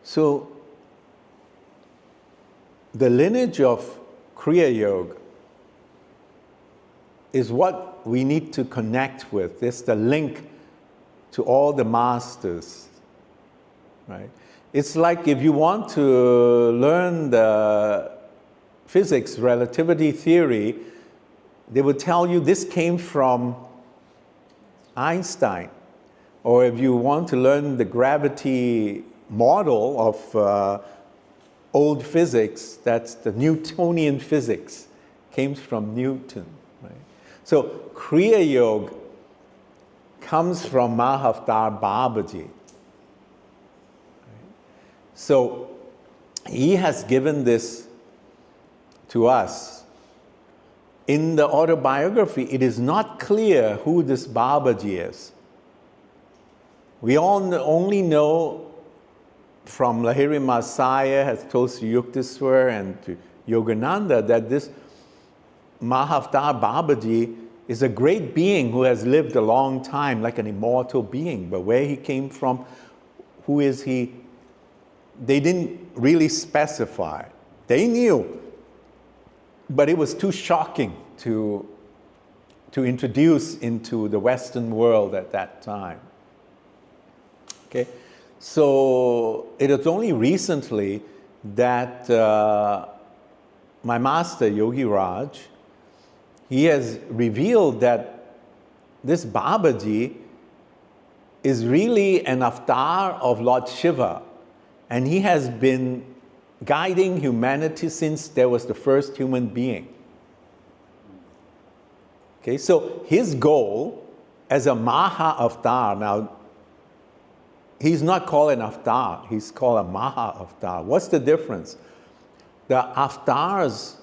So the lineage of Kriya Yoga is what we need to connect with. It's the link to all the masters, right? It's like if you want to learn the physics, relativity theory, they would tell you this came from Einstein. Or if you want to learn the gravity model of old physics, that's the Newtonian physics, came from Newton. Right? So Kriya Yoga comes from Mahavtar Babaji. Right? So he has given this to us. In the autobiography, it is not clear who this Babaji is. We all only know from Lahiri Masaya has told to Yuktiswar and to Yogananda that this Mahavtar Babaji is a great being who has lived a long time, like an immortal being. But where he came from, who is he, they didn't really specify. They knew, but it was too shocking to introduce into the Western world at that time. Okay, so it is only recently that my master, Yogi Raj, he has revealed that this Babaji is really an avatar of Lord Shiva, and he has been guiding humanity since there was the first human being. Okay, so his goal as a Maha Avatar, now he's not called an avatar, he's called a Maha Avatar. What's the difference? The avatars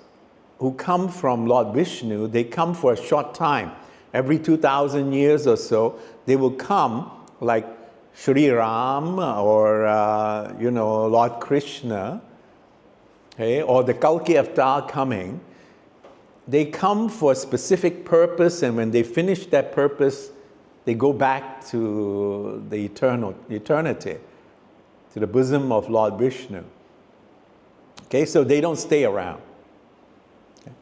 who come from Lord Vishnu, they come for a short time. Every 2,000 years or so, they will come like Sri Ram or, Lord Krishna, okay, or the Kalki Avatar coming. They come for a specific purpose, and when they finish that purpose, they go back to the eternity, to the bosom of Lord Vishnu. Okay, so they don't stay around. Okay.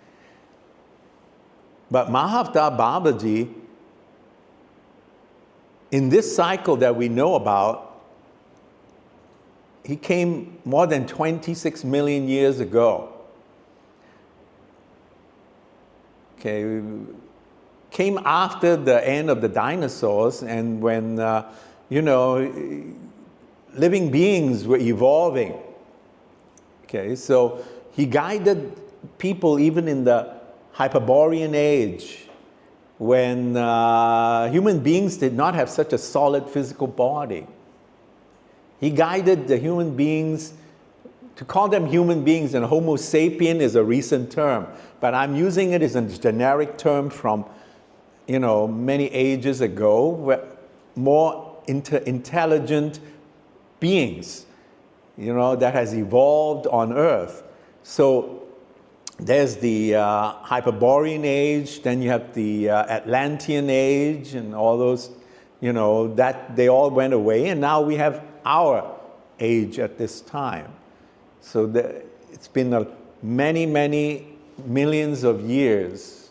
But Mahavtar Babaji, in this cycle that we know about, he came more than 26 million years ago. Okay, came after the end of the dinosaurs, and when, living beings were evolving. Okay, so he guided people even in the Hyperborean age, when human beings did not have such a solid physical body. He guided the human beings. To call them human beings, and Homo sapien is a recent term, but I'm using it as a generic term from many ages ago, where more intelligent beings, that has evolved on Earth. So there's the Hyperborean age, then you have the Atlantean age, and all those, that they all went away, and now we have our age at this time. So it's been many, many millions of years.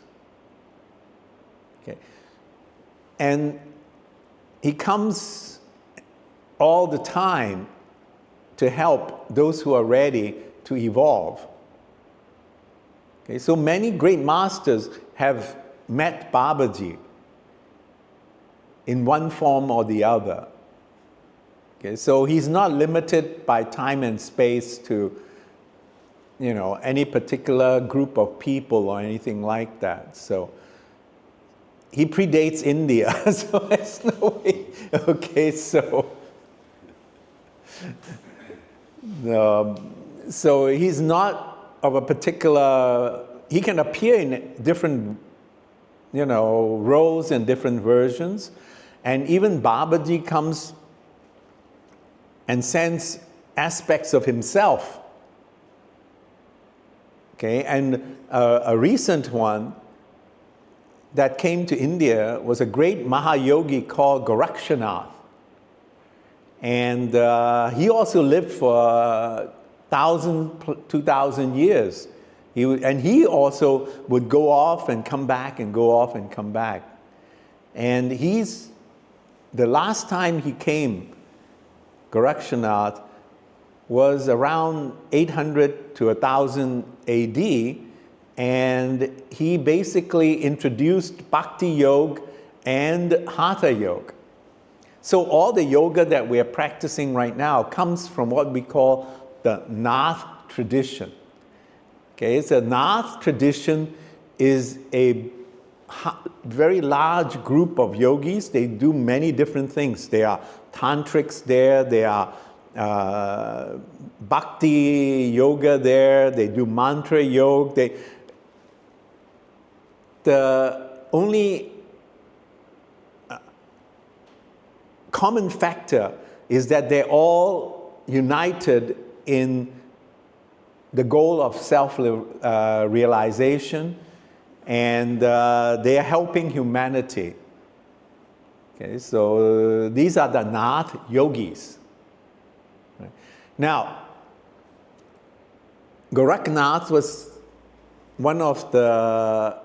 Okay. And he comes all the time to help those who are ready to evolve. Okay. So many great masters have met Babaji in one form or the other. Okay, so he's not limited by time and space to, any particular group of people or anything like that. So he predates India, so there's no way. Okay, so he's not of a particular. He can appear in different, roles and different versions, and even Babaji comes and sends aspects of himself. Okay, and a recent one that came to India was a great Mahayogi called Gorakshanath. And he also lived for 2,000 years. He also would go off and come back and go off and come back. And the last time he came, Gorakshanath, was around 800 to 1000 AD, and he basically introduced Bhakti Yoga and Hatha Yoga. So all the yoga that we are practicing right now comes from what we call the Nath tradition. Okay, so Nath tradition is a very large group of yogis. They do many different things. They are tantrics there, they are bhakti yoga there, they do mantra yoga. The only common factor is that they're all united in the goal of self-realization, and they are helping humanity. Okay, so these are the Nath yogis. Right. Now, Gorakshanath was one of the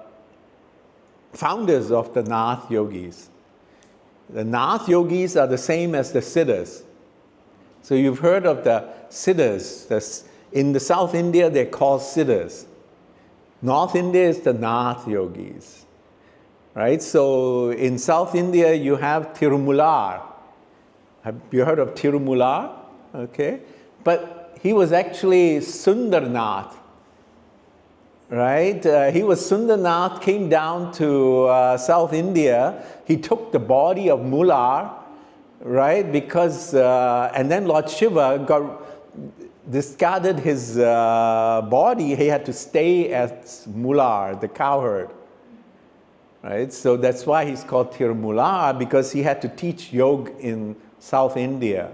founders of the Nath yogis. The Nath yogis are the same as the Siddhas. So you've heard of the Siddhas. In the South India, they're called Siddhas. North India is the Nath yogis. Right? So in South India, you have Tirumular. Have you heard of Tirumular? Okay. But he was actually Sundarnath. Right? He was Sundarnath, came down to South India. He took the body of Mular, right? Because, and then Lord Shiva discarded his body. He had to stay at Mular, the cowherd. Right? So that's why he's called Tirumular, because he had to teach yoga in South India.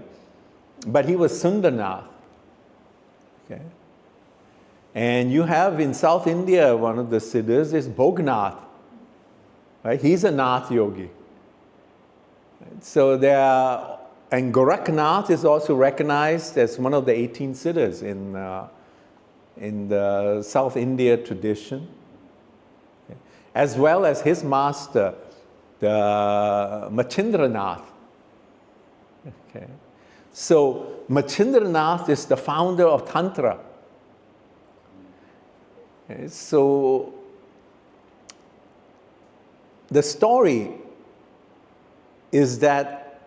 But he was Sundarnath. Okay? And you have in South India, one of the Siddhas is Bhognath. Right? He's a Nath yogi. Right? So and Gorakshanath is also recognized as one of the 18 Siddhas in the South India tradition. Okay? As well as his master, the Machindranath. Okay? So Machindranath is the founder of Tantra. Okay, so the story is that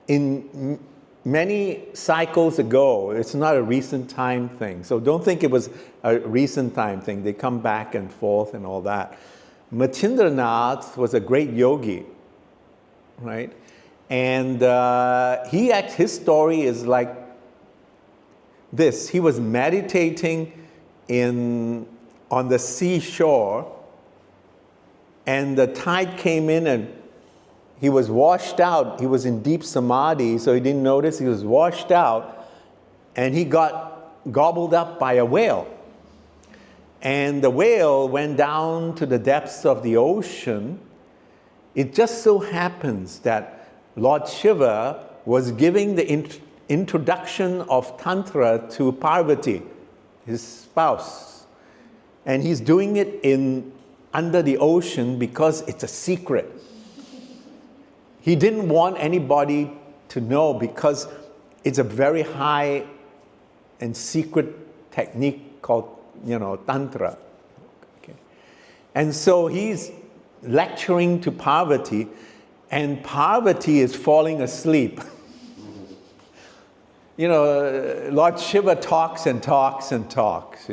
in many cycles ago, it's not a recent time thing. So don't think it was a recent time thing. They come back and forth and all that. Machindranath was a great yogi, right? And his story is like this. He was meditating on the seashore, and the tide came in and he was washed out. He was in deep samadhi, so he didn't notice. He was washed out, and he got gobbled up by a whale. And the whale went down to the depths of the ocean. It just so happens that Lord Shiva was giving the introduction of Tantra to Parvati, his spouse. And he's doing it under the ocean because it's a secret. He didn't want anybody to know because it's a very high and secret technique called, Tantra. Okay. And so he's lecturing to Parvati, and Parvati is falling asleep. Lord Shiva talks and talks and talks,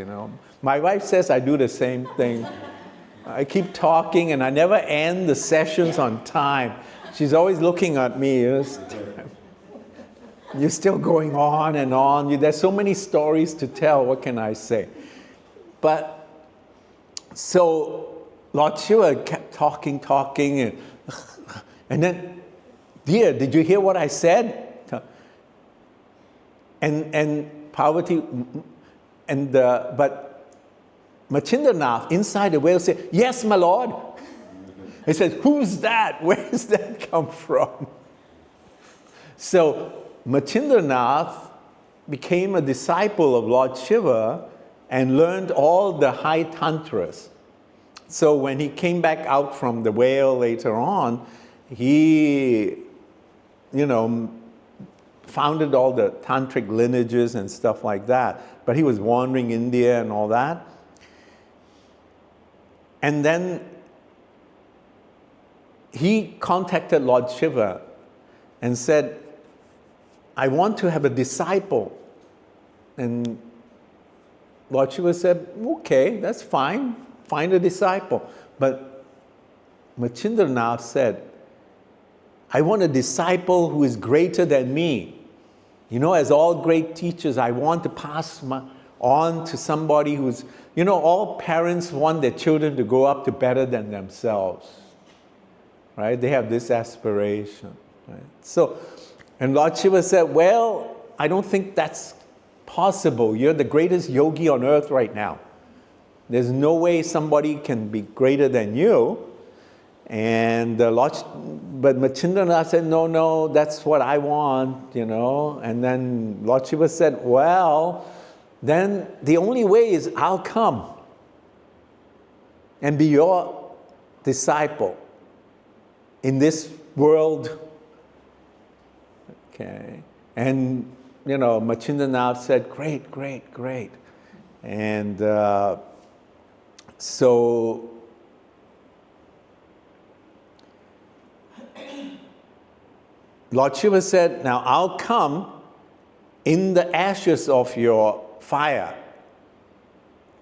My wife says I do the same thing. I keep talking and I never end the sessions on time. She's always looking at me. You're still going on and on. There's so many stories to tell. What can I say? But so Lord Shiva kept talking, and then, dear, did you hear what I said? And Parvati, but Machindranath inside the whale said, "Yes, my lord." He said, "Who's that? Where does that come from?" So Machindranath became a disciple of Lord Shiva and learned all the high tantras. So when he came back out from the whale later on, he, founded all the tantric lineages and stuff like that. But he was wandering India and all that. And then he contacted Lord Shiva and said, I want to have a disciple. And Lord Shiva said, okay, that's fine. Find a disciple. But Machindranath said, I want a disciple who is greater than me. As all great teachers, I want to pass on to somebody who's, all parents want their children to grow up to better than themselves. Right? They have this aspiration. Right? So, and Lord Shiva said, well, I don't think that's possible. You're the greatest yogi on earth right now. There's no way somebody can be greater than you. And but Machindranath said, no, that's what I want, And then Lord Shiva said, well, then the only way is I'll come and be your disciple in this world. Okay. And, Machindranath said, great. And so Lord Shiva said, now I'll come in the ashes of your fire.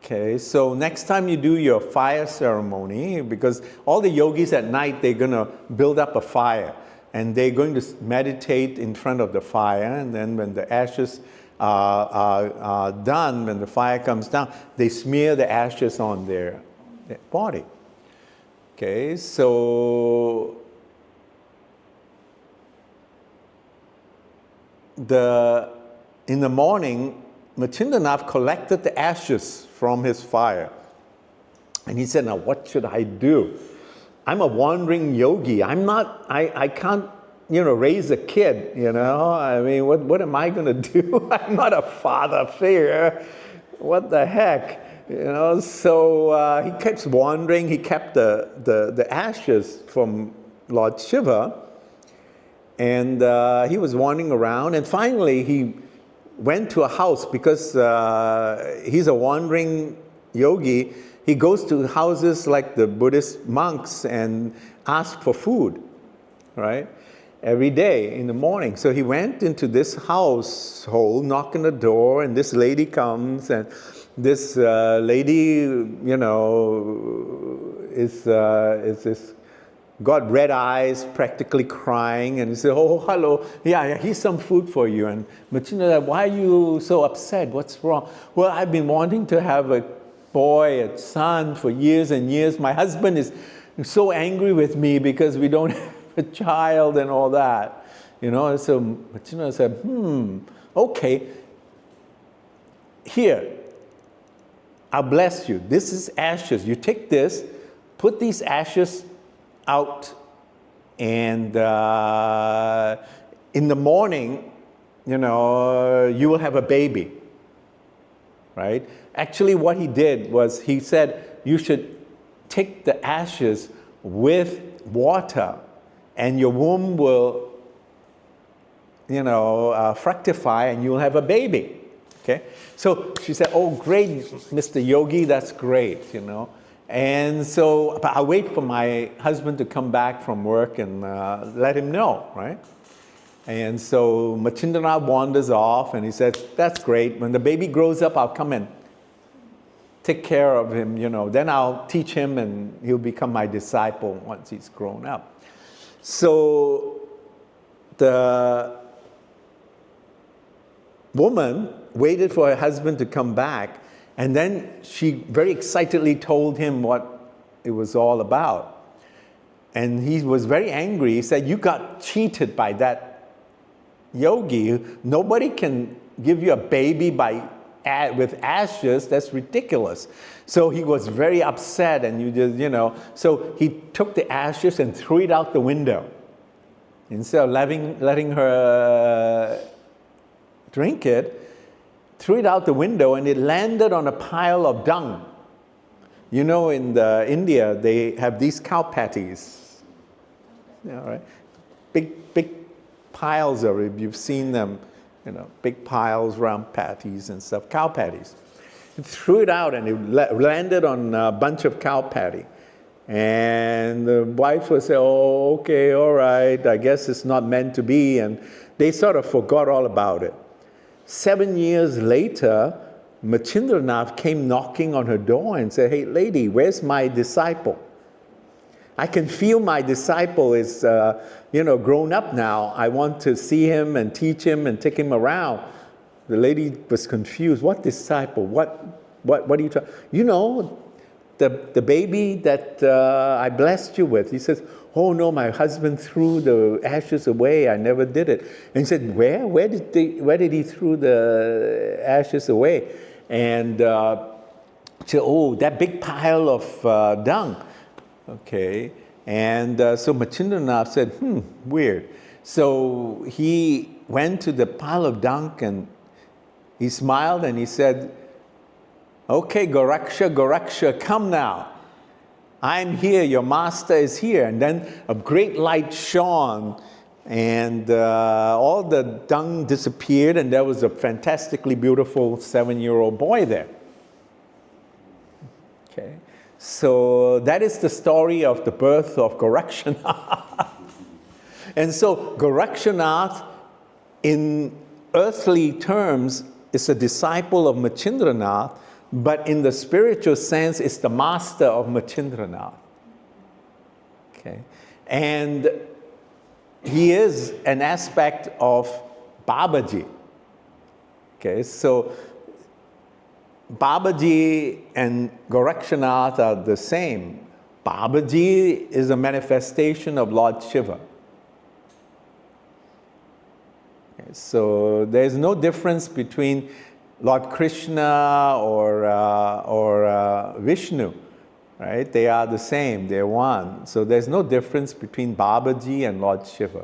Okay, so next time you do your fire ceremony, because all the yogis at night, they're going to build up a fire. And they're going to meditate in front of the fire. And then when the ashes are done, when the fire comes down, they smear the ashes on their body. Okay, so in the morning, Machindranath collected the ashes from his fire. And he said, now what should I do? I'm a wandering yogi. I can't, raise a kid, I mean, what am I going to do? I'm not a father figure. What the heck? So he kept wandering. He kept the ashes from Lord Shiva. And he was wandering around. And finally, he went to a house because he's a wandering yogi. He goes to houses like the Buddhist monks and asks for food, right? Every day in the morning. So he went into this household, knocked on the door, and this lady comes, and this lady, is this, got red eyes, practically crying, and he said, oh, hello, yeah, here's some food for you. And Machindranath said, why are you so upset? What's wrong? Well, I've been wanting to have a boy, a son for years and years. My husband is so angry with me because we don't have a child and all that. So Machindranath said, okay, here, I'll bless you. This is ashes. You take this, put these ashes out, and in the morning, you will have a baby, right? Actually, what he did was he said, you should take the ashes with water, and your womb will, fructify, and you'll have a baby. Okay? So she said, oh, great, Mr. Yogi, that's great, And so, but I'll wait for my husband to come back from work and let him know, right? And so Machindranath wanders off, and he says, that's great. When the baby grows up, I'll come and take care of him, Then I'll teach him, and he'll become my disciple once he's grown up. So the woman waited for her husband to come back, and then she very excitedly told him what it was all about. And he was very angry. He said, you got cheated by that yogi. Nobody can give you a baby with ashes. That's ridiculous. So he was very upset, and so he took the ashes and threw it out the window. Instead of letting her drink it, threw it out the window, and it landed on a pile of dung. You know, in India, they have these cow patties. You know, right? Big piles of it. You've seen them, you know, big piles, round patties and stuff, cow patties. He threw it out, and it landed on a bunch of cow patty. And the wife would say, oh, okay, all right, I guess it's not meant to be. And they sort of forgot all about it. 7 years later, Machindranath came knocking on her door and said, hey, lady, where's my disciple? I can feel my disciple is, grown up now. I want to see him and teach him and take him around. The lady was confused. What disciple? What are you talking? You know, the baby that I blessed you with. He says, oh no, my husband threw the ashes away. I never did it. And he said, where? Where did he throw the ashes away? And she said, oh, that big pile of dung. Okay. And so Machindranath said, weird. So he went to the pile of dung and he smiled and he said, okay, Goraksha, come now. I'm here, your master is here. And then a great light shone and all the dung disappeared and there was a fantastically beautiful 7-year-old boy there. Okay, so that is the story of the birth of Gorakshanath. And so Gorakshanath, in earthly terms, is a disciple of Machindranath, but in the spiritual sense, is the master of Machindranath. Okay, and he is an aspect of Babaji. Okay, so Babaji and Gorakshanath are the same. Babaji is a manifestation of Lord Shiva. Okay, so there's no difference between Lord Krishna or Vishnu, right? They are the same, they're one. So there's no difference between Babaji and Lord Shiva.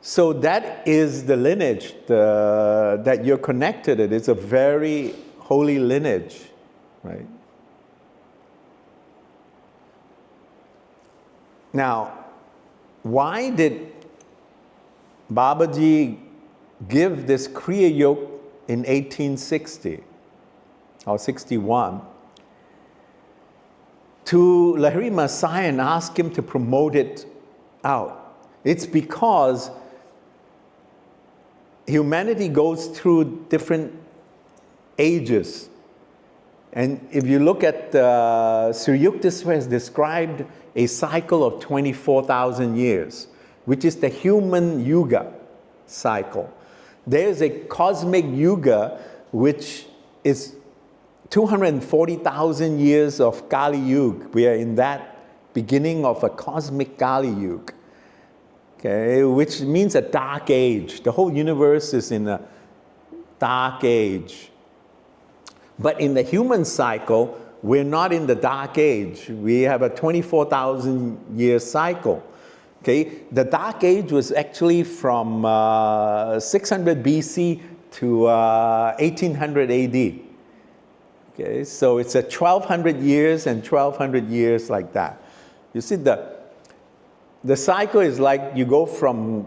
So that is the lineage that you're connected to. It's a very holy lineage, right? Now, why did Babaji give this Kriya yoke in 1860 or 61 to Lahiri Messiah and ask him to promote it out? It's because humanity goes through different ages. And if you look at Sri Yukteswar has described a cycle of 24,000 years, which is the human yuga cycle. There's a cosmic yuga which is 240,000 years of Kali Yuga. We are in that beginning of a cosmic Kali Yuga. Okay, which means a dark age. The whole universe is in a dark age. But in the human cycle, we're not in the dark age. We have a 24,000 year cycle. Okay, the dark age was actually from 600 BC to 1800 AD. Okay, so it's a 1200 years and 1200 years like that. You see, the cycle is like you go from,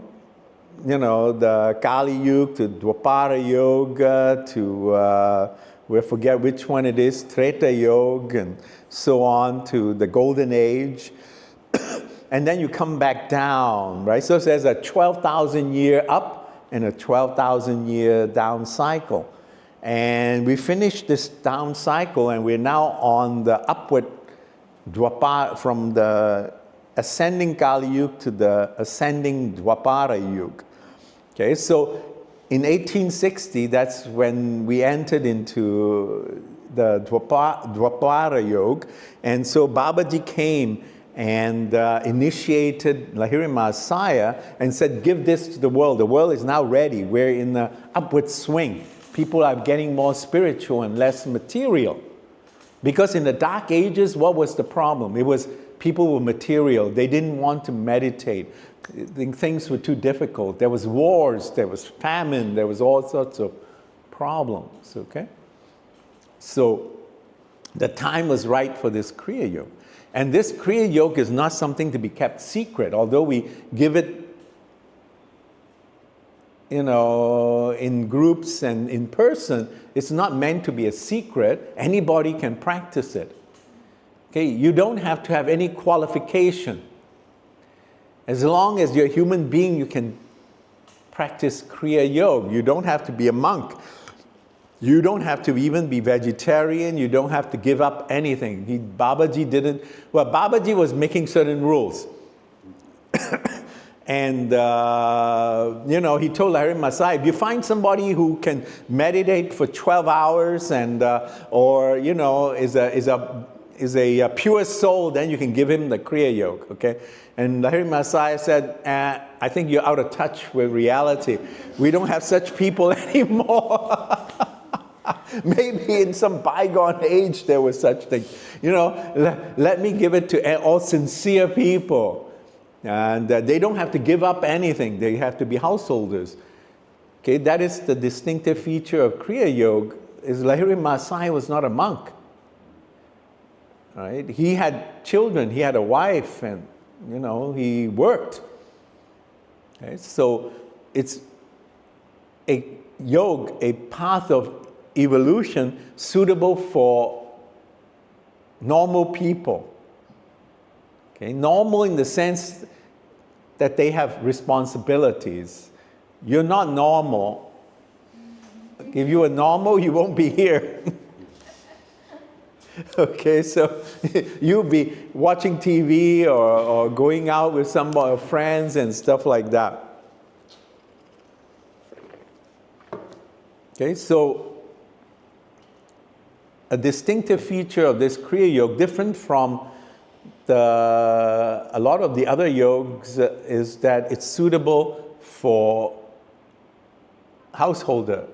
the Kali Yuga to Dwapara Yoga to, we forget which one it is, Treta Yoga, and so on to the Golden Age. And then you come back down, right? So there's a 12,000 year up and a 12,000 year down cycle. And we finished this down cycle and we're now on the upward Dwapara, from the ascending Kali Yuga to the ascending Dwapara Yuga. Okay, so in 1860, that's when we entered into the Dwapara Yoga. And so Babaji came and initiated Lahiri Messiah and said, give this to the world. The world is now ready. We're in the upward swing. People are getting more spiritual and less material. Because in the dark ages, what was the problem? It was people were material. They didn't want to meditate. Things were too difficult. There was wars, there was famine, there was all sorts of problems, okay? So the time was right for this Kriya Yoga. And this Kriya Yoga is not something to be kept secret, although we give it, in groups and in person. It's not meant to be a secret. Anybody can practice it. Okay, you don't have to have any qualification. As long as you're a human being, you can practice Kriya Yoga. You don't have to be a monk. You don't have to even be vegetarian. You don't have to give up anything. Babaji didn't. Well, Babaji was making certain rules. And, he told Lahiri Masai, if you find somebody who can meditate for 12 hours and, is a pure soul, then you can give him the Kriya Yoga, okay? And Lahiri Masai said, I think you're out of touch with reality. We don't have such people anymore. Maybe in some bygone age there was such thing. Let me give it to all sincere people. And they don't have to give up anything. They have to be householders. Okay, that is the distinctive feature of Kriya Yoga, is Lahiri Masai was not a monk. Right? He had children, he had a wife, and he worked. Okay? So it's a yoga, a path of evolution suitable for normal people. Okay? Normal in the sense that they have responsibilities. You're not normal. If you were normal, you won't be here. Okay, so you'll be watching TV or going out with some friends and stuff like that. Okay, so a distinctive feature of this Kriya Yoga, different from a lot of the other yogas, is that it's suitable for householder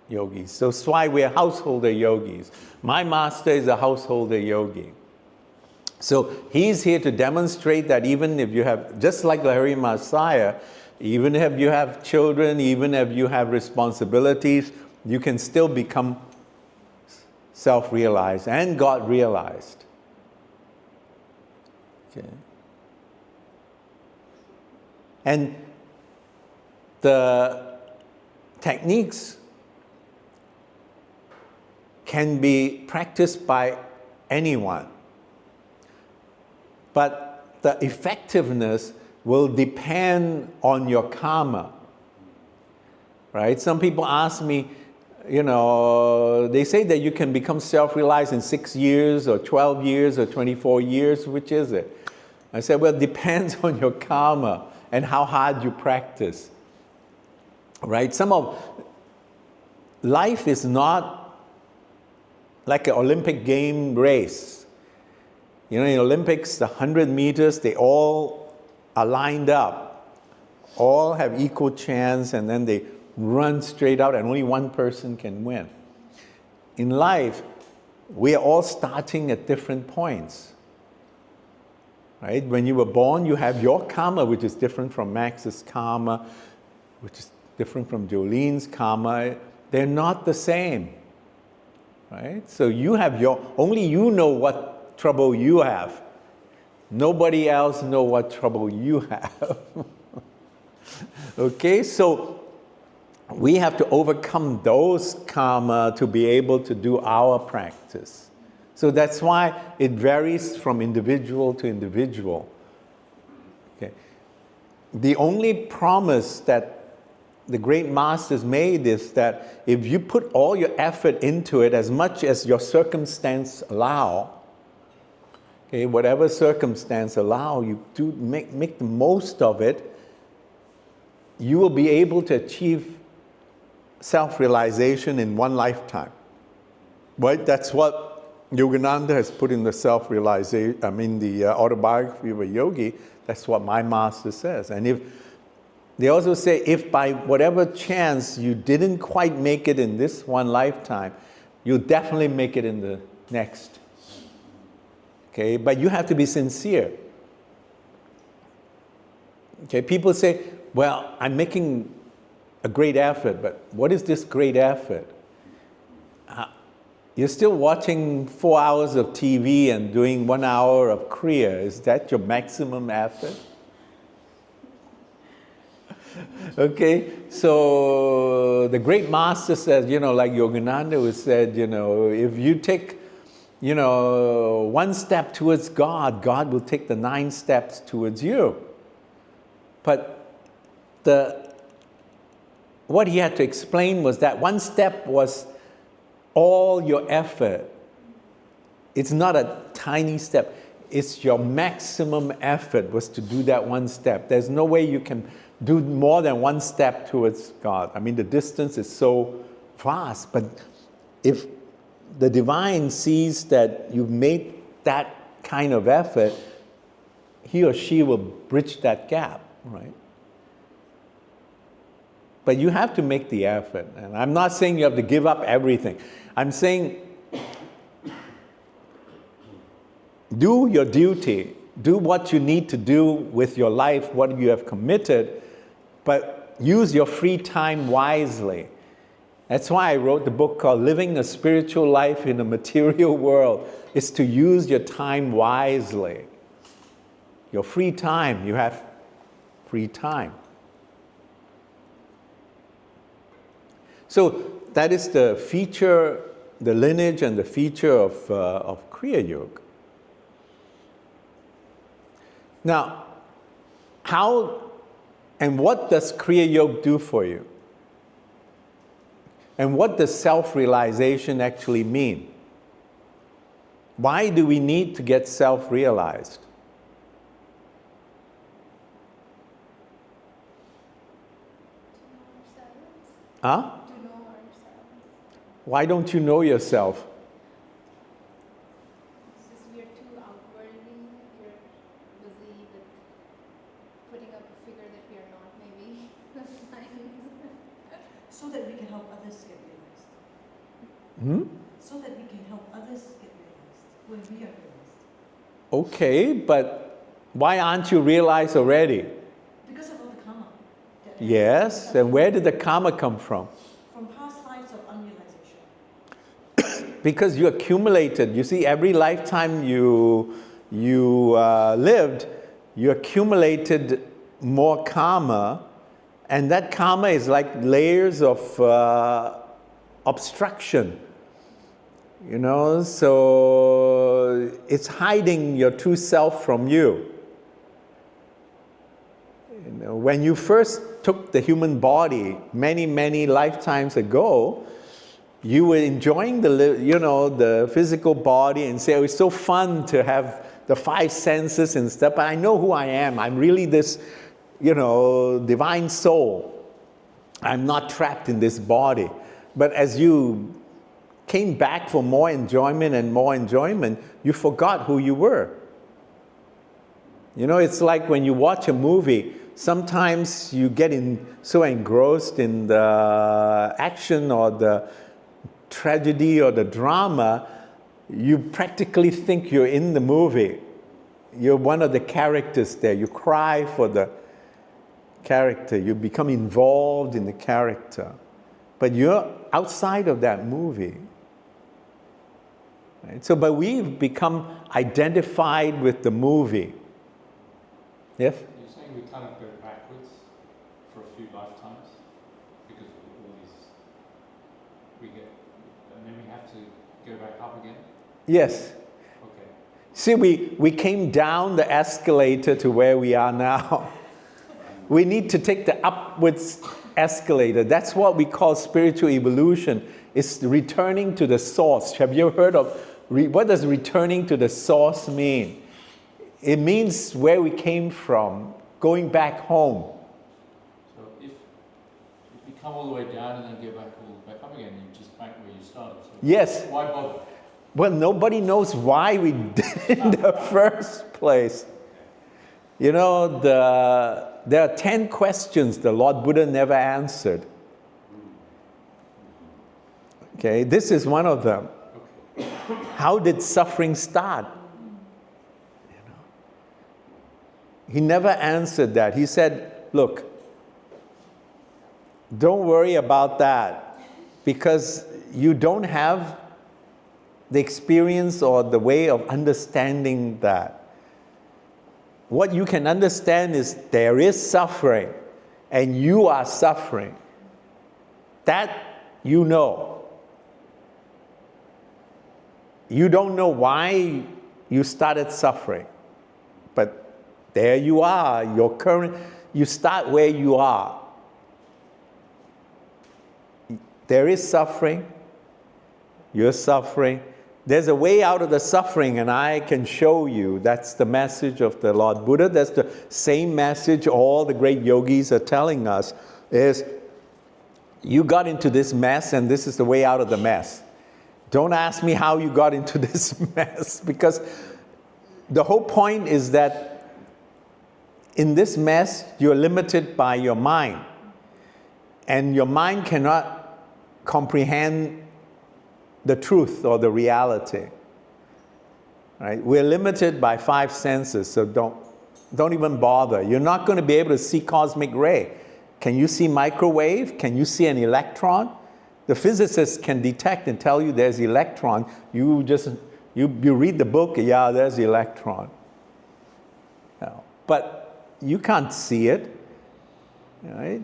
yogis. So that's why we're householder yogis. My master is a householder yogi. So he's here to demonstrate that even if you have, just like Lahiri Masai, even if you have children, even if you have responsibilities, you can still become self-realized and God-realized. Okay. And the techniques can be practiced by anyone, but the effectiveness will depend on your karma. Right? Some people ask me, they say that you can become self-realized in 6 years or 12 years or 24 years. Which is it? I said, well, it depends on your karma and how hard you practice. Right? Life is not like an Olympic game race. In Olympics, the 100 meters, they all are lined up. All have equal chance, and then they run straight out and only one person can win. In life, we are all starting at different points. Right? When you were born, you have your karma, which is different from Max's karma, which is different from Jolene's karma. They're not the same. Right? So you have only you know what trouble you have. Nobody else know what trouble you have. Okay, so we have to overcome those karma to be able to do our practice. So that's why it varies from individual to individual. Okay. The only promise that the great masters made is that if you put all your effort into it, as much as your circumstance allow, okay, whatever circumstance allow, you do make the most of it, you will be able to achieve self-realization in one lifetime. Right? That's what Yogananda has put in the self-realization, the autobiography of a yogi. That's what my master says. And they also say, if by whatever chance you didn't quite make it in this one lifetime, you'll definitely make it in the next. Okay, but you have to be sincere. Okay, people say, well, I'm making a great effort, but what is this great effort? You're still watching 4 hours of TV and doing 1 hour of Kriya. Is that your maximum effort? Okay, so the great master says, like Yogananda who said, if you take, one step towards God, God will take the 9 steps towards you. But what he had to explain was that 1 step was all your effort. It's not a tiny step. It's your maximum effort was to do that 1 step. There's no way you can do more than 1 step towards God. I mean, the distance is so vast. But if the divine sees that you've made that kind of effort, he or she will bridge that gap, right? But you have to make the effort. And I'm not saying you have to give up everything. I'm saying do your duty. Do what you need to do with your life, what you have committed, but use your free time wisely. That's why I wrote the book called Living a Spiritual Life in a Material World, is to use your time wisely. Your free time, you have free time. So that is the feature, the lineage and the feature of Kriya Yoga. Now, how and what does Kriya Yoga do for you? And what does self-realization actually mean? Why do we need to get self-realized? Huh? Why don't you know yourself? Since we are too outwardly, we're busy with putting up a figure that we are not, maybe. So that we can help others get realized. So that we can help others get realized when we are realized. Okay, but why aren't you realized already? Because of all the karma. Yes, and where did the karma come from? From past lives of unrealization. Because you accumulated. You see, every lifetime you lived, you accumulated more karma, and that karma is like layers of obstruction. So it's hiding your true self from you. When you first took the human body many, many lifetimes ago, you were enjoying the physical body and say, oh, it's so fun to have the 5 senses and stuff, but I know who I am. I'm really this, divine soul. I'm not trapped in this body. But as you came back for more enjoyment and more enjoyment, you forgot who you were. It's like when you watch a movie, sometimes you get so engrossed in the action or the tragedy or the drama, you practically think you're in the movie. You're one of the characters there. You cry for the character. You become involved in the character. But you're outside of that movie. Right? But we've become identified with the movie. Yes? You're saying we kind of go backwards for a few lifetimes because of all these, and then we have to go back up again? Yes. Okay. See, we came down the escalator to where we are now. We need to take the upwards escalator. That's what we call spiritual evolution. It's returning to the source. Have you ever heard of, what does returning to the source mean? It means where we came from, going back home. So if you come all the way down and then go back up again, you're just back where you started. So Yes. why bother? Well, nobody knows why we did it in the first place. There are 10 questions the Lord Buddha never answered. Okay, this is one of them. How did suffering start? he never answered that. He said, look, don't worry about that, because you don't have the experience or the way of understanding that. What you can understand is there is suffering, and you are suffering. That you know. You don't know why you started suffering, but there you are. You start where you are. There is suffering. You're suffering. There's a way out of the suffering, and I can show you. That's the message of the Lord Buddha. That's the same message all the great yogis are telling us, is you got into this mess, and this is the way out of the mess. Don't ask me how you got into this mess, because the whole point is that in this mess, you're limited by your mind. And your mind cannot comprehend the truth or the reality. Right? We're limited by 5 senses, so don't even bother. You're not going to be able to see cosmic ray. Can you see microwave? Can you see an electron? The physicists can detect and tell you there's electron. You read the book, yeah, there's electron. No. But you can't see it. Right?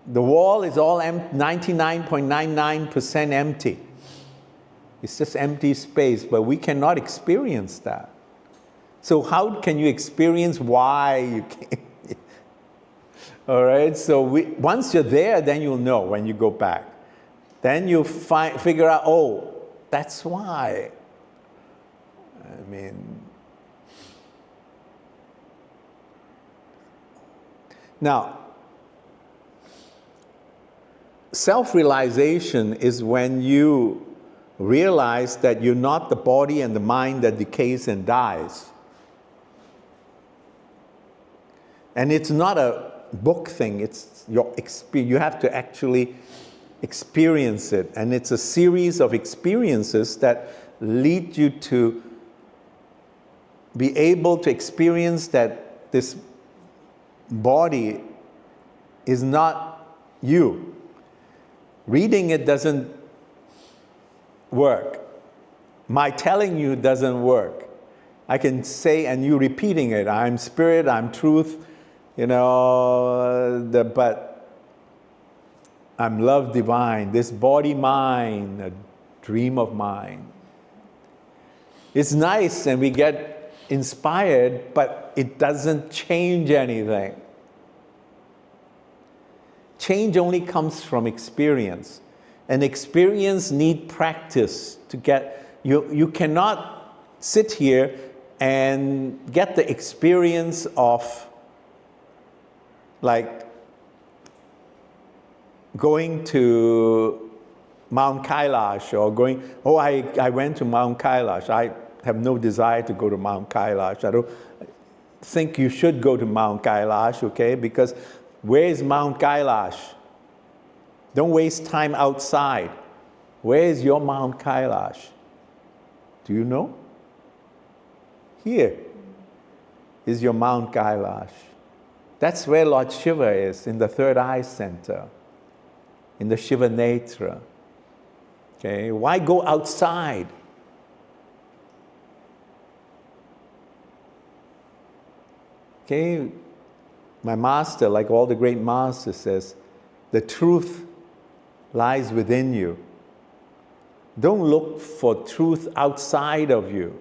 The wall is all 99.99% empty. It's just empty space, but we cannot experience that. So how can you experience why you can't? All right, so once you're there, then you'll know when you go back. Then you'll figure out, oh, that's why. I mean, now, self-realization is when you realize that you're not the body and the mind that decays and dies. And it's not a book thing, it's your experience. You have to actually experience it. And it's a series of experiences that lead you to be able to experience that this body is not you. Reading it doesn't work. My telling you doesn't work. I can say, and you repeating it, I'm spirit, I'm truth, but I'm love divine, this body mine, a dream of mine. It's nice and we get inspired, but it doesn't change anything. Change only comes from experience. And experience needs practice to get, you cannot sit here and get the experience of like going to Mount Kailash or I went to Mount Kailash. I have no desire to go to Mount Kailash. I don't think you should go to Mount Kailash, okay? Because where is Mount Kailash? Don't waste time outside. Where is your Mount Kailash? Do you know? Here is your Mount Kailash. That's where Lord Shiva is, in the third eye center, in the Shiva Netra. Okay, why go outside? Okay, my master, like all the great masters, says, the truth lies within you. Don't look for truth outside of you.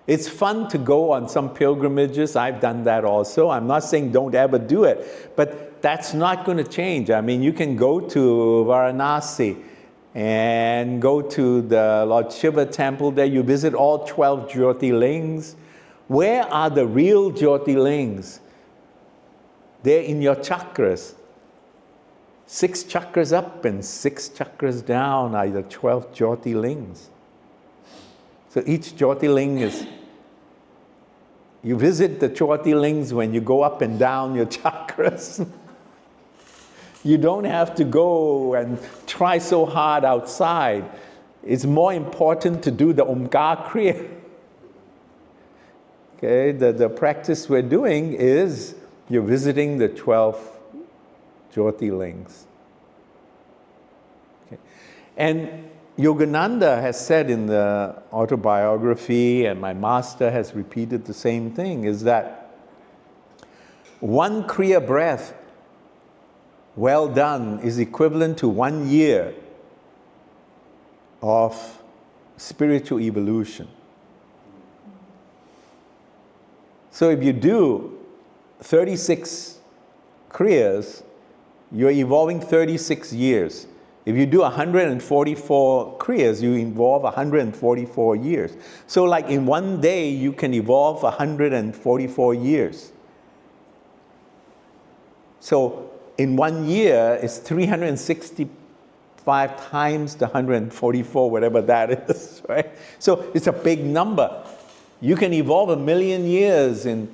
It's fun to go on some pilgrimages. I've done that also. I'm not saying don't ever do it, but that's not going to change. I mean, you can go to Varanasi and go to the Lord Shiva temple there. You visit all 12 Jyotirlings. Where are the real Jyotirlings? They're in your chakras. 6 chakras up and 6 chakras down are the 12 Jyotirlings. So each Jyotirling is, you visit the Jyotirlings when you go up and down your chakras. You don't have to go and try so hard outside. It's more important to do the Omkar Kriya. Okay, the practice we're doing is you're visiting the 12 Jyotirlings. Okay. And Yogananda has said in the autobiography, and my master has repeated the same thing, is that one Kriya breath well done is equivalent to 1 year of spiritual evolution. So if you do 36 Kriyas, you're evolving 36 years. If you do 144 Kriyas, you evolve 144 years. So like in 1 day, you can evolve 144 years. So in 1 year, it's 365 times the 144, whatever that is, right? So it's a big number. You can evolve 1 million years in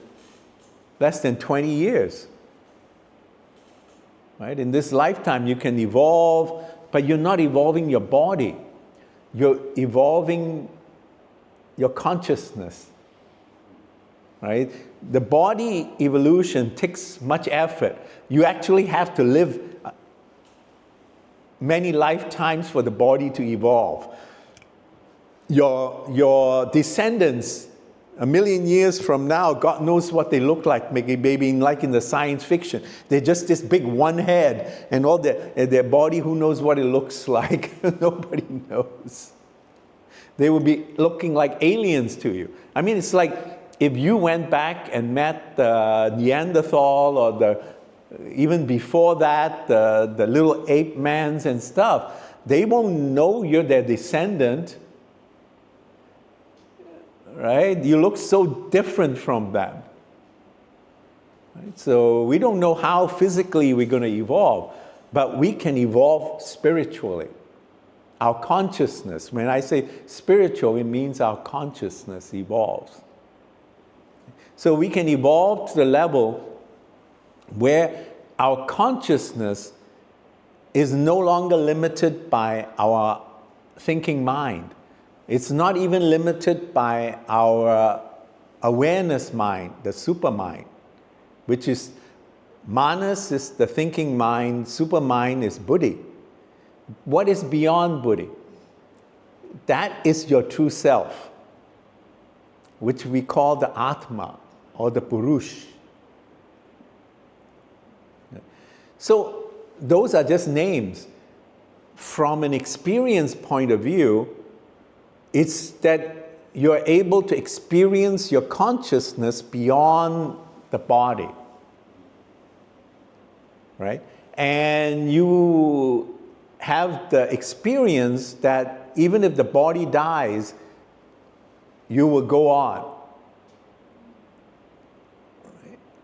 less than 20 years. Right? In this lifetime, you can evolve, but you're not evolving your body. You're evolving your consciousness. Right? The body evolution takes much effort. You actually have to live many lifetimes for the body to evolve. Your descendants, 1 million years from now, God knows what they look like, maybe like in the science fiction. They're just this big one head, and all their body, who knows what it looks like? Nobody knows. They will be looking like aliens to you. I mean, it's like if you went back and met the Neanderthal, or even before that, the little ape mans and stuff, they won't know you're their descendant. Right? You look so different from them. Right? So we don't know how physically we're going to evolve, but we can evolve spiritually. Our consciousness, when I say spiritual, it means our consciousness evolves. So we can evolve to the level where our consciousness is no longer limited by our thinking mind. It's not even limited by our awareness mind, the supermind, which is Manas is the thinking mind, supermind is Buddhi. What is beyond Buddhi? That is your true self, which we call the Atma or the Purush. So those are just names. From an experience point of view, it's that you're able to experience your consciousness beyond the body, right? And you have the experience that even if the body dies, you will go on.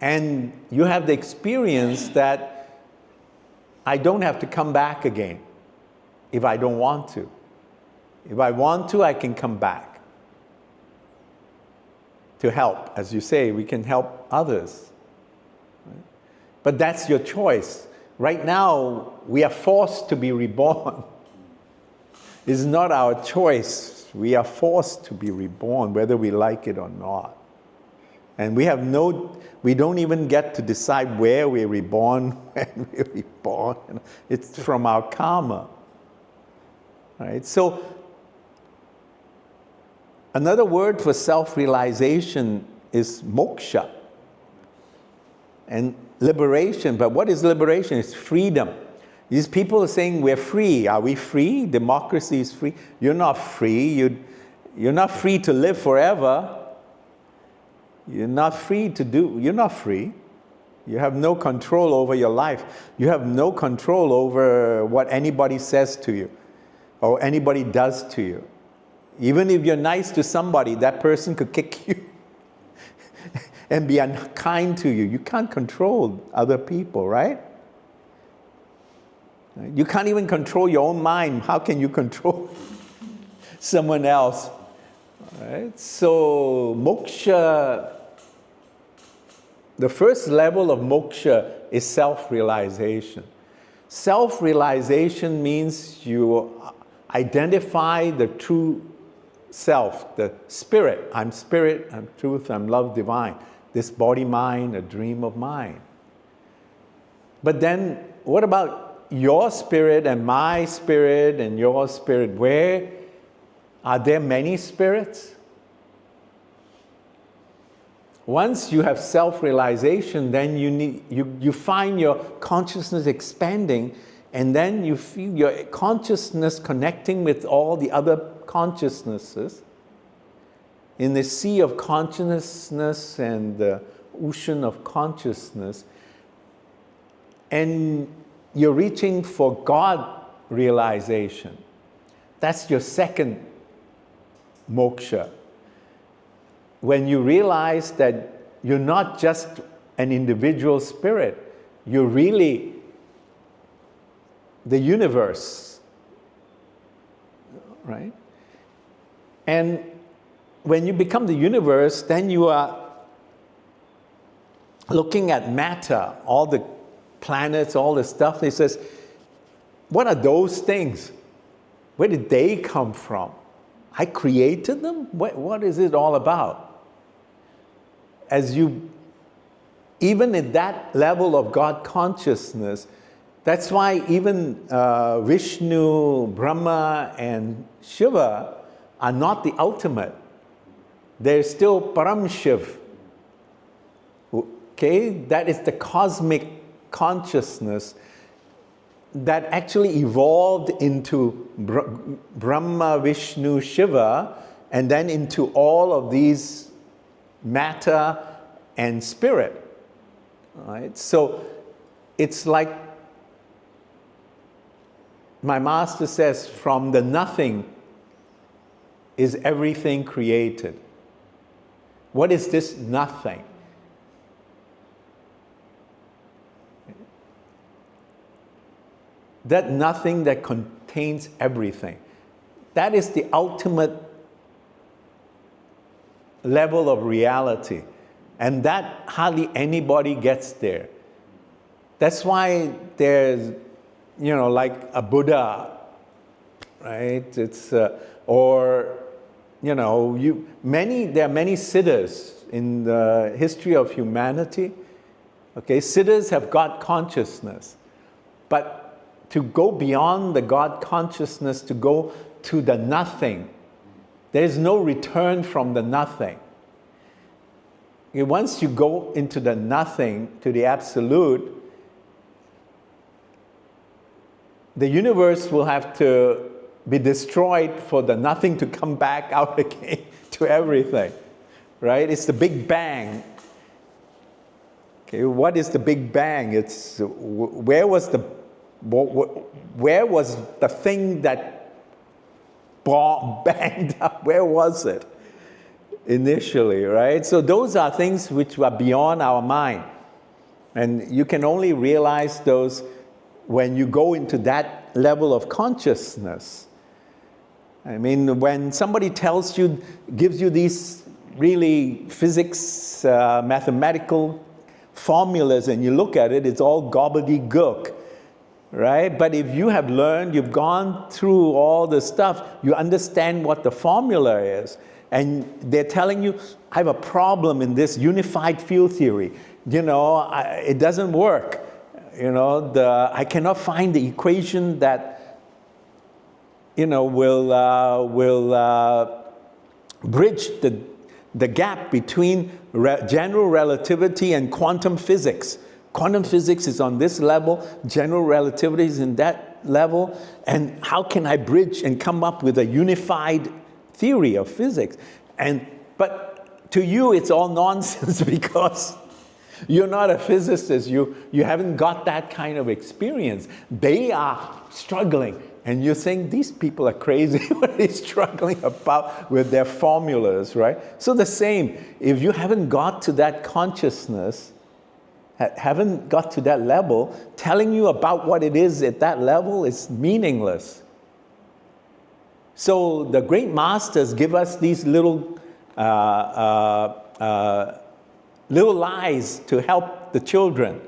And you have the experience that I don't have to come back again if I don't want to. If I want to, I can come back to help. As you say, we can help others. Right? But that's your choice. Right now, we are forced to be reborn. It's not our choice. We are forced to be reborn, whether we like it or not. And we don't even get to decide where we're reborn, when we're reborn. It's from our karma. Right? So, another word for self-realization is moksha and liberation. But what is liberation? It's freedom. These people are saying we're free. Are we free? Democracy is free. You're not free. You're not free to live forever. You're not free. You have no control over your life. You have no control over what anybody says to you or anybody does to you. Even if you're nice to somebody, that person could kick you and be unkind to you. You can't control other people, right? You can't even control your own mind. How can you control someone else? Right? So moksha, the first level of moksha is self-realization. Self-realization means you identify the true self, the spirit. I'm spirit, I'm truth, I'm love divine. This body mind, a dream of mine. But then what about your spirit and my spirit and your spirit? Where are there many spirits? Once you have self-realization, then you find your consciousness expanding, and then you feel your consciousness connecting with all the other consciousnesses in the sea of consciousness and the ocean of consciousness, and you're reaching for God realization. That's your second moksha. When you realize that you're not just an individual spirit, you're really the universe, right? And when you become the universe, then you are looking at matter, all the planets, all the stuff. He says, what are those things? Where did they come from? I created them? What is it all about? As you, even at that level of God consciousness, that's why even Vishnu, Brahma, and Shiva are not the ultimate. They're still Param Shiv. Okay? That is the cosmic consciousness that actually evolved into Brahma, Vishnu, Shiva, and then into all of these matter and spirit. Right? So it's like my master says, from the nothing is everything created. What is this nothing? That nothing that contains everything. That is the ultimate level of reality. And that hardly anybody gets there. That's why there's, like a Buddha, right? It's, or, there are many siddhas in the history of humanity. Okay, siddhas have God consciousness. But to go beyond the God consciousness, to go to the nothing, there is no return from the nothing. Once you go into the nothing, to the absolute, the universe will have to be destroyed for the nothing to come back out again to everything, right? It's the Big Bang. Okay, what is the Big Bang? It's where was the thing that banged up? Where was it initially, right? So those are things which are beyond our mind. And you can only realize those when you go into that level of consciousness. I mean, when somebody tells you, gives you these really physics, mathematical formulas, and you look at it, it's all gobbledygook. Right? But if you have learned, you've gone through all the stuff, you understand what the formula is. And they're telling you, I have a problem in this unified field theory. It doesn't work. I cannot find the equation that, will bridge the gap between general relativity and quantum physics. Quantum physics is on this level, general relativity is in that level, and how can I bridge and come up with a unified theory of physics? But to you it's all nonsense because you're not a physicist, you haven't got that kind of experience. They are struggling, and you're saying these people are crazy. What are they struggling about with their formulas, right? So the same, if you haven't got to that consciousness, haven't got to that level, telling you about what it is at that level is meaningless. So the great masters give us these little lies to help the children.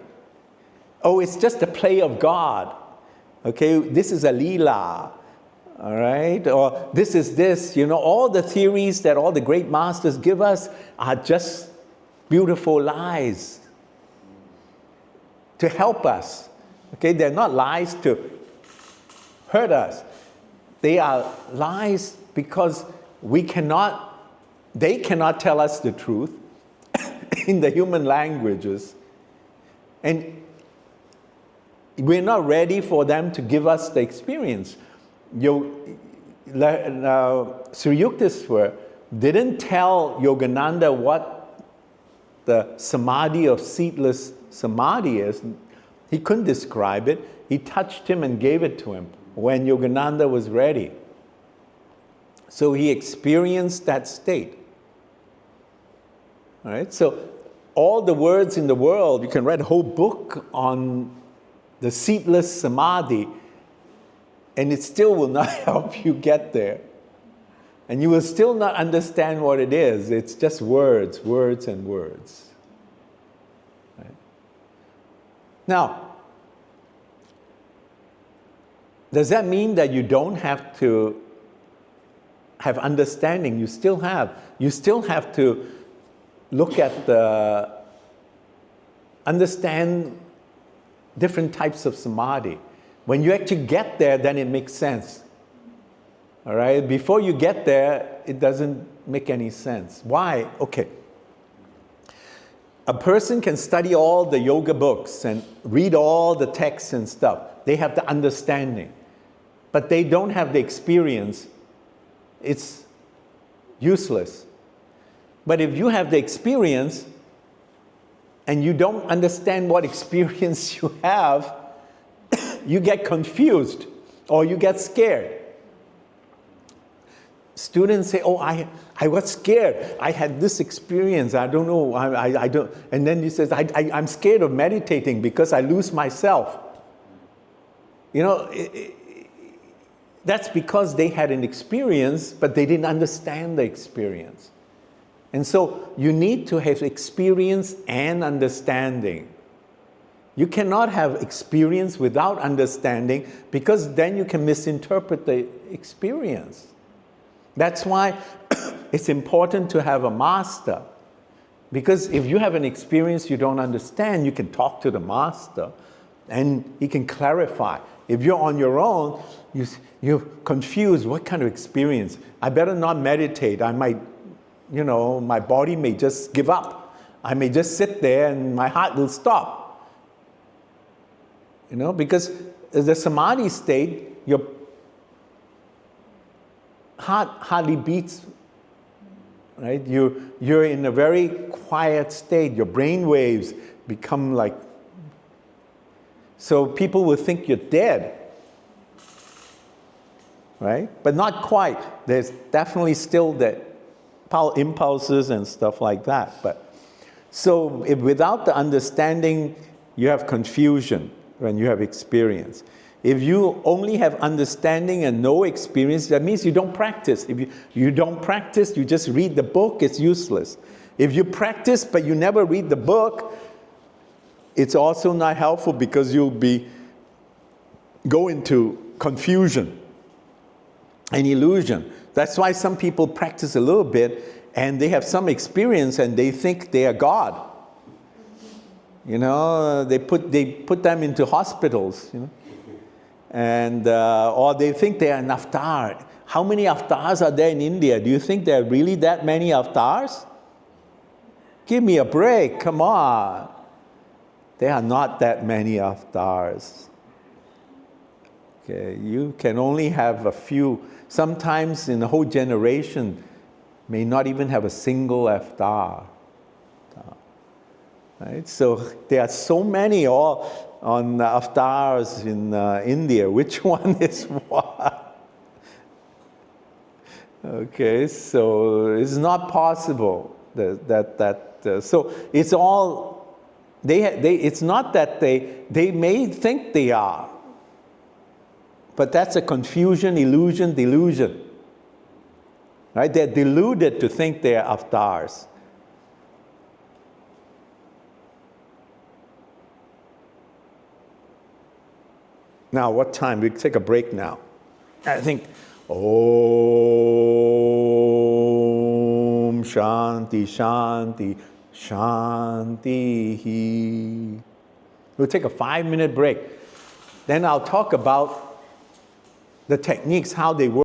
Oh, it's just a play of God. Okay, this is a leela. All right? Or this is this. All the theories that all the great masters give us are just beautiful lies to help us. Okay? They're not lies to hurt us. They are lies because they cannot tell us the truth in the human languages. And we're not ready for them to give us the experience. Sri Yukteswar didn't tell Yogananda what the samadhi of seatless samadhi is. He couldn't describe it. He touched him and gave it to him when Yogananda was ready. So he experienced that state. All right? So all the words in the world, you can write a whole book on the seatless samadhi, and it still will not help you get there. And you will still not understand what it is. It's just words, words, and words. Right? Now, does that mean that you don't have to have understanding? You still have. You still have to look at understand different types of samadhi. When you actually get there, then it makes sense. All right? Before you get there, it doesn't make any sense. Why? Okay. A person can study all the yoga books and read all the texts and stuff. They have the understanding. But they don't have the experience. It's useless. But if you have the experience and you don't understand what experience you have, you get confused or you get scared. Students say, oh, I was scared. I had this experience. I don't know. I don't. And then he says, I'm scared of meditating because I lose myself. That's because they had an experience, but they didn't understand the experience. And so you need to have experience and understanding. You cannot have experience without understanding, because then you can misinterpret the experience. That's why it's important to have a master. Because if you have an experience you don't understand, you can talk to the master and he can clarify. If you're on your own, you're confused. What kind of experience? I better not meditate. I might, my body may just give up. I may just sit there and my heart will stop. Because the samadhi state, your heart hardly beats, right? You're in a very quiet state. Your brain waves become like, so people will think you're dead, right? But not quite. There's definitely still the impulses and stuff like that. But so if without the understanding, you have confusion when you have experience. If you only have understanding and no experience, that means you don't practice. If you don't practice, you just read the book, it's useless. If you practice but you never read the book, it's also not helpful, because you'll go into confusion and illusion. That's why some people practice a little bit and they have some experience and they think they are God. They put them into hospitals, and or they think they are an avatar. How many avatars are there in India? Do you think there are really that many avatars? Give me a break, come on. There are not that many avatars. Okay, you can only have a few. Sometimes in a whole generation, may not even have a single avatar. Right? So there are so many on avatars in India. Which one is what? Okay, so it's not possible so it's all it's not that they may think they are, but that's a confusion, illusion, delusion. Right? They're deluded to think they are avatars. Now, what time? We take a break now. I think Om Shanti Shanti Shanti. We'll take a 5-minute break. Then I'll talk about the techniques, how they work.